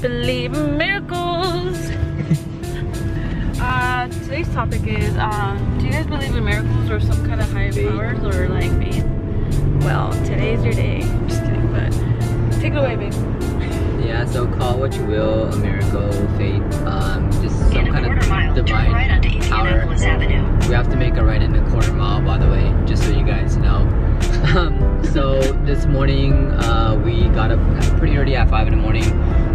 believe in miracles? Today's topic is, do you guys believe in miracles or some kind of higher powers or like faith? Well, today's your day. I'm just kidding, but take it away, babe. Yeah, so call what you will, a miracle, fate, just some kind of divine power. We have to make a right in a quarter mile, by the way, just so you guys know. So this morning, we got up pretty early at 5 in the morning.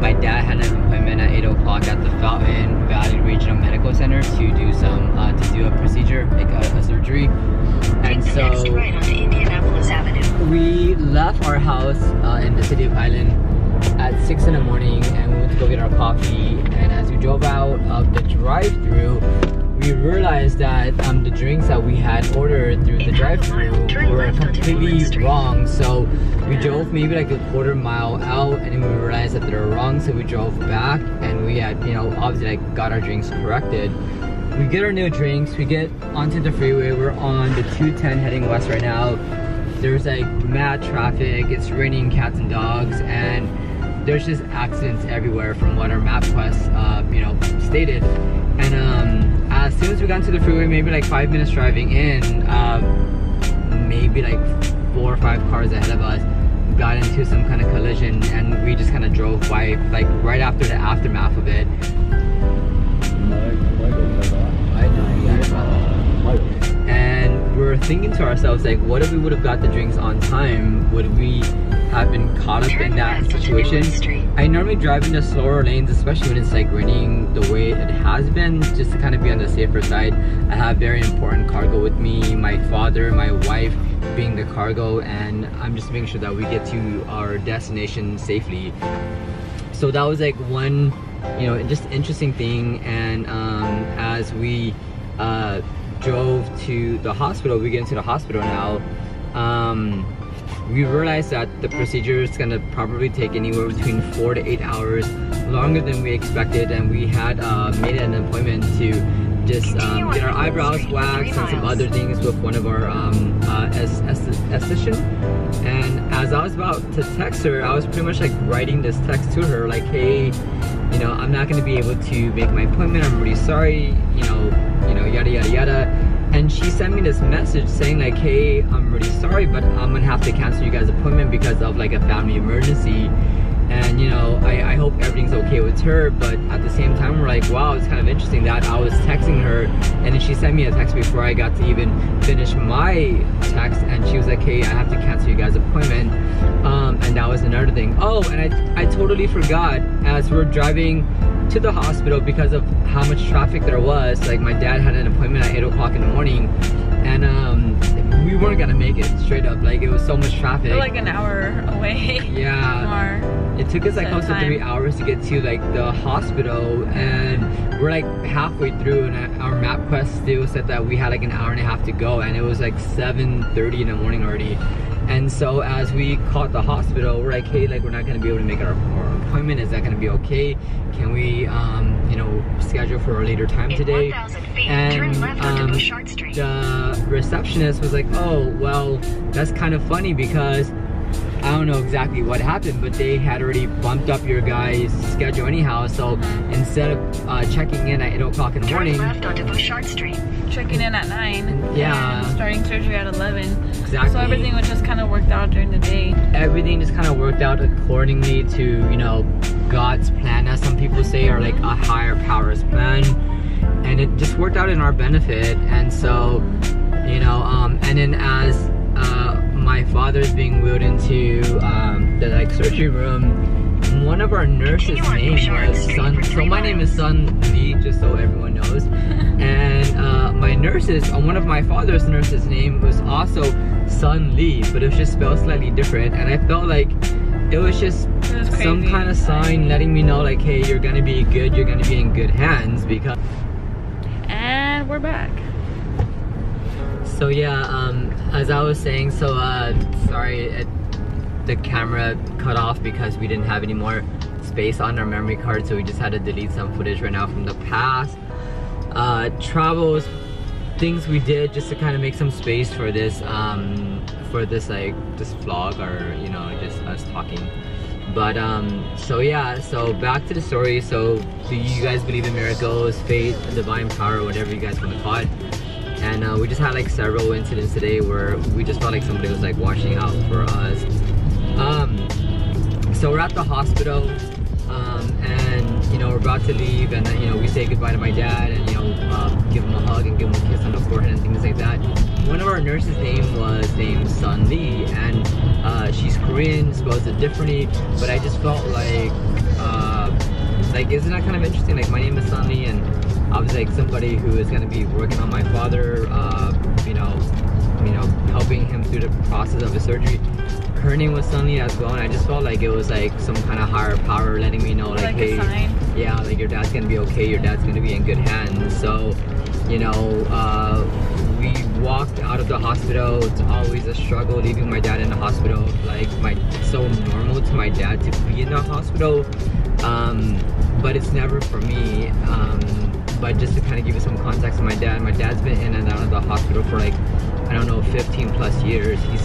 My dad had an appointment at 8 o'clock at the Fountain Valley Regional Medical Center to do some, to do a procedure, like a surgery. And so we left our house in the city of Island at 6 in the morning, and we went to go get our coffee. And as we drove out of the drive-thru, we realized that the drinks that we had ordered through the drive-thru were completely wrong. So we drove maybe like a quarter mile out, and then we realized that they were wrong. So we drove back, and we had, you know, obviously like got our drinks corrected. We get our new drinks, we get onto the freeway. We're on the 210 heading west right now. There's like mad traffic, it's raining cats and dogs, and there's just accidents everywhere from what our MapQuest, you know, stated. And as soon as we got into the freeway, maybe like 5 minutes driving in, maybe like 4 or 5 cars ahead of us got into some kind of collision, and we just kind of drove by, like right after the aftermath of it. And we're thinking to ourselves, like, what if we would have got the drinks on time? Would we have been caught up in that situation? I normally drive in the slower lanes, especially when it's like raining the way it has been, just to kind of be on the safer side. I have very important cargo with me, my father, my wife being the cargo, and I'm just making sure that we get to our destination safely. So that was like one, you know, just interesting thing. And as we drove to the hospital, we get into the hospital now, we realized that the procedure is gonna probably take anywhere between 4 to 8 hours, longer than we expected. And we had made an appointment to just get our eyebrows waxed and some other things with one of our esthetician. And as I was about to text her, I was pretty much like writing this text to her like, hey, you know, I'm not gonna be able to make my appointment, I'm really sorry, you know, yada yada yada. And she sent me this message saying like, hey, I'm really sorry, but I'm gonna have to cancel you guys' appointment because of like a family emergency. And you know, I hope everything's okay with her, but at the same time we're like, wow, it's kind of interesting that I was texting her and then she sent me a text before I got to even finish my text, and she was like, hey, I have to cancel you guys' appointment. And that was another thing. Oh, and I totally forgot, as we're driving to the hospital, because of how much traffic there was, like my dad had an appointment at 8 o'clock in the morning, and we weren't gonna make it, straight up. Like, it was so much traffic. We're like an hour away. Yeah. More. It took us like close to 3 hours to get to like the hospital, and we're like halfway through, and our MapQuest still said that we had like an hour and a half to go, and it was like 7:30 in the morning already. And so as we caught the hospital, we're like, hey, like, we're not gonna be able to make our appointment. Is that gonna be okay? Can we, you know, schedule for a later time today? And the receptionist was like, oh, well, that's kind of funny because I don't know exactly what happened, but they had already bumped up your guys' schedule anyhow. So instead of checking in at 8 o'clock in the morning, checking in at 9. Yeah. And starting surgery at 11. Exactly. So everything was just kind of worked out during the day. Everything just kind of worked out accordingly to, you know, God's plan, as some people say, or like a higher power's plan. And it just worked out in our benefit. And so, you know, and then as my father's being wheeled into the like surgery room, one of our nurses' name was Sun. So my name is Sun Lee, just so everyone knows. And my nurses, one of my father's nurses' name was also Sun Lee, but it was just spelled slightly different. And I felt like it was just some kind of sign letting me know like, hey, you're gonna be good, you're gonna be in good hands. Because and we're back. So yeah, as I was saying, so sorry, the camera cut off because we didn't have any more space on our memory card, so we just had to delete some footage right now from the past. Travels, things we did just to kind of make some space for this like this vlog, or you know, just us talking. But so yeah, so back to the story. So do you guys believe in miracles, fate, divine power, whatever you guys want to call it? And we just had like several incidents today where we just felt like somebody was like watching out for us. So we're at the hospital, and you know, we're about to leave, and you know, we say goodbye to my dad, and you know, give him a hug and give him a kiss on the forehead and things like that. One of our nurses' name was named Sun Lee, and she's Korean, spells it differently, but I just felt like isn't that kind of interesting? Like, my name is Sun Lee, and I was like somebody who is gonna be working on my father, you know, helping him through the process of his surgery. Her name was Sun Lee as well, and I just felt like it was like some kind of higher power letting me know, like hey, yeah, like your dad's gonna be okay, your dad's gonna be in good hands. So, you know, we walked out of the hospital. It's always a struggle leaving my dad in the hospital. Like, it's so normal to my dad to be in the hospital, but it's never for me. But just to kind of give you some context on my dad's been in and out of the hospital for like, I don't know, 15 plus years. He's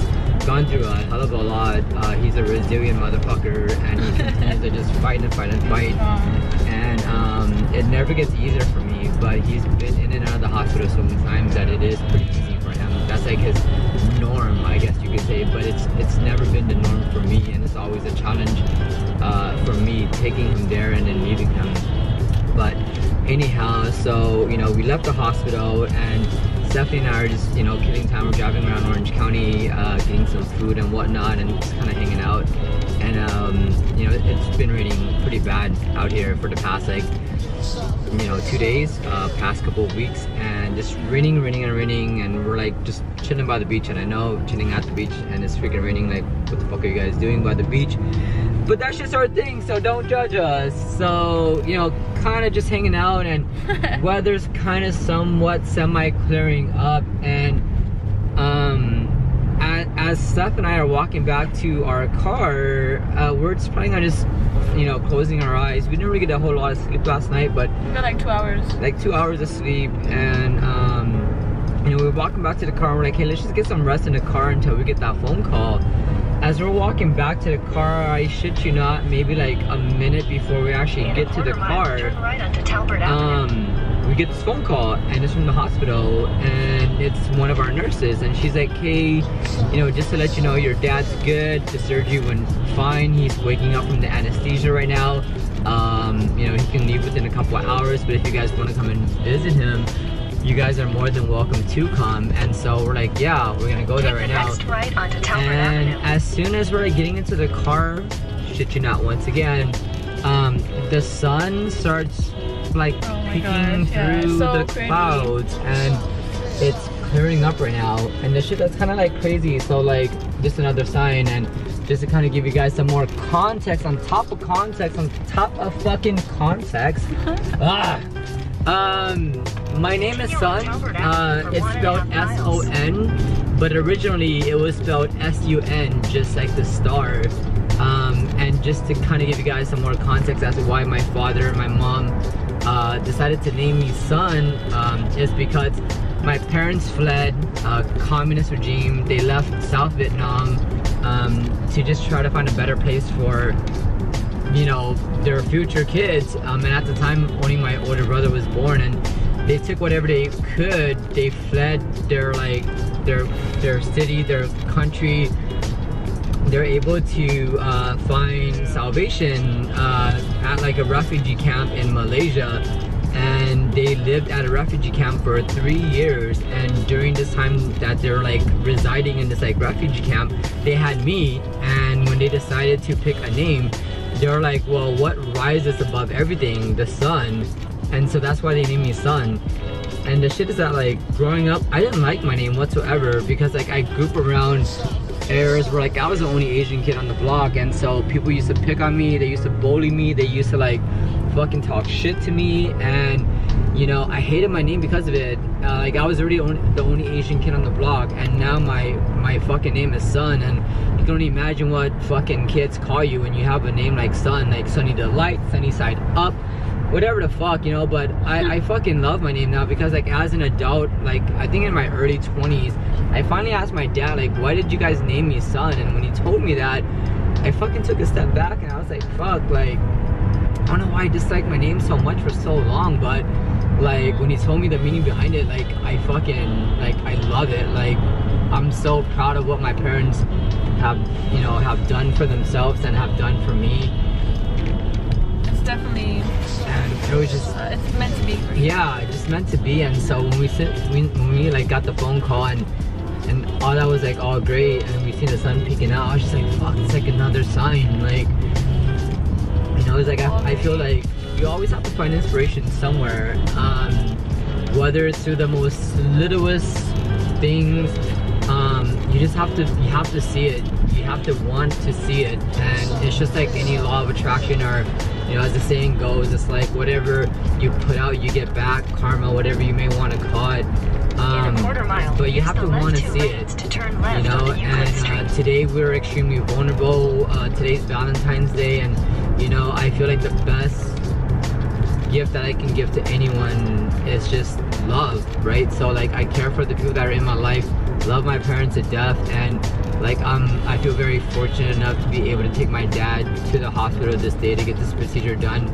gone through a hell of a lot. He's a resilient motherfucker, and he continues to just fight and fight and fight. And it never gets easier for me, but he's been in and out of the hospital so many times that it is pretty easy for him. That's like his norm, I guess you could say, but it's never been the norm for me, and it's always a challenge for me taking him there and then leaving him. But anyhow, so, you know, we left the hospital, and Stephanie and I are just, you know, killing time. We're driving around Orange County, getting some food and whatnot, and just kind of hanging out. And, you know, it's been raining pretty bad out here for the past, like, you know, 2 days, past couple of weeks, and just raining, and we're like just chilling by the beach. And I know chilling at the beach and it's freaking raining, like, what the fuck are you guys doing by the beach? But that's just our thing, so don't judge us. So, you know, kind of just hanging out, and weather's kind of somewhat semi-clearing up. And as Steph and I are walking back to our car, we're just planning on just, you know, closing our eyes. We didn't really get a whole lot of sleep last night, but we got like 2 hours. Like 2 hours of sleep, and you know, we were walking back to the car, and we're like, hey, let's just get some rest in the car until we get that phone call. As we're walking back to the car, I shit you not, maybe like a minute before we actually get to the car, we get this phone call, and it's from the hospital, and it's one of our nurses, and she's like, hey, you know, just to let you know, your dad's good, the surgery went fine, he's waking up from the anesthesia right now, you know, he can leave within a couple of hours, but if you guys want to come and visit him, you guys are more than welcome to come. And so we're like, yeah, we're gonna go there right now. And as soon as we're getting into the car, shit you not, once again, the sun starts like peeking through the clouds, and it's clearing up right now, and the shit that's kind of like crazy. So like, just another sign, and just to kind of give you guys some more context on top of context on top of fucking context. My name is Sun. It's spelled S-O-N, but originally it was spelled S-U-N, just like the star. And just to kind of give you guys some more context as to why my father and my mom decided to name me Sun, is because my parents fled a communist regime. They left South Vietnam to just try to find a better place for, you know, their future kids. And at the time, only my older brother was born, and they took whatever they could. They fled their city, their country. They're able to find salvation at like a refugee camp in Malaysia, and they lived at a refugee camp for 3 years. And during this time that they're like residing in this like refugee camp, they had me. And when they decided to pick a name, they were like, well, what rises above everything? The sun. And so that's why they named me Sun. And the shit is that, like, growing up, I didn't like my name whatsoever, because like I grew up around areas where like I was the only Asian kid on the block, and so people used to pick on me, they used to bully me, they used to like fucking talk shit to me, and you know, I hated my name because of it. Like, I was already the only Asian kid on the block, and now my fucking name is Sun, and you can only imagine what fucking kids call you when you have a name like Sun, like Sunny Delight, Sunny Side Up, whatever the fuck, you know. But I fucking love my name now, because like as an adult, like I think in my early 20s, I finally asked my dad, like, why did you guys name me Sun? And when he told me that, I fucking took a step back and I was like, fuck, like, I don't know why I disliked my name so much for so long, but like when he told me the meaning behind it, like I fucking, like, I love it. Like, I'm so proud of what my parents have, you know, have done for themselves and have done for me. It's definitely, and it was just, it's meant to be for you. Yeah, just meant to be. And so when we like got the phone call and all that was like all great, and we seen the sun peeking out, I was just like, fuck, it's like another sign. Like, you know, it's like I feel like you always have to find inspiration somewhere, whether it's through the most littlest things. You just have to see it. You have to want to see it, and it's just like any law of attraction, or, you know, as the saying goes, it's like whatever you put out, you get back. Karma, whatever you may want to call it. But you have to want to see it, you know. And today we're extremely vulnerable. Today's Valentine's Day, and you know, I feel like the best gift that I can give to anyone is just love, right? So like, I care for the people that are in my life, love my parents to death, and like I feel very fortunate enough to be able to take my dad to the hospital this day to get this procedure done,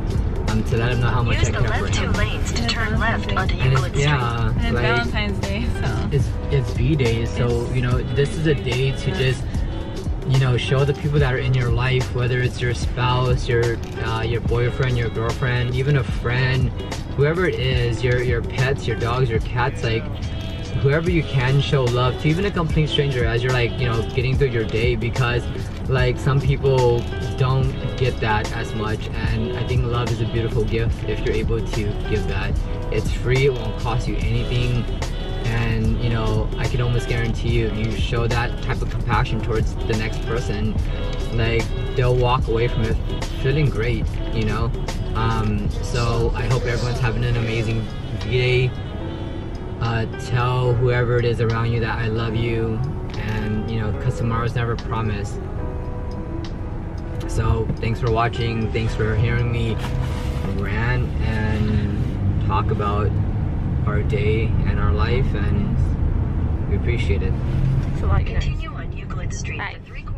to let him know how much I care for him. Use the left 2 lanes to turn left onto Euclid Street. Yeah, And it's like, Valentine's Day, so it's V-Day, so you know, this is a day to just, you know, show the people that are in your life, whether it's your spouse, your boyfriend, your girlfriend, even a friend, whoever it is, your pets, your dogs, your cats, like whoever you can show love to, even a complete stranger, as you're like, you know, getting through your day, because like some people don't get that as much, and I think love is a beautiful gift if you're able to give that. It's free, it won't cost you anything, and you know, I can almost guarantee you, if you show that type of compassion towards the next person, like they'll walk away from it feeling great, you know. So I hope everyone's having an amazing V-Day. Tell whoever it is around you that I love you, and you know, because tomorrow's never promised. So thanks for watching, thanks for hearing me rant and talk about our day and our life, and we appreciate it. it's a lot, guys. Continue on Euclid Street Bye. for 3/4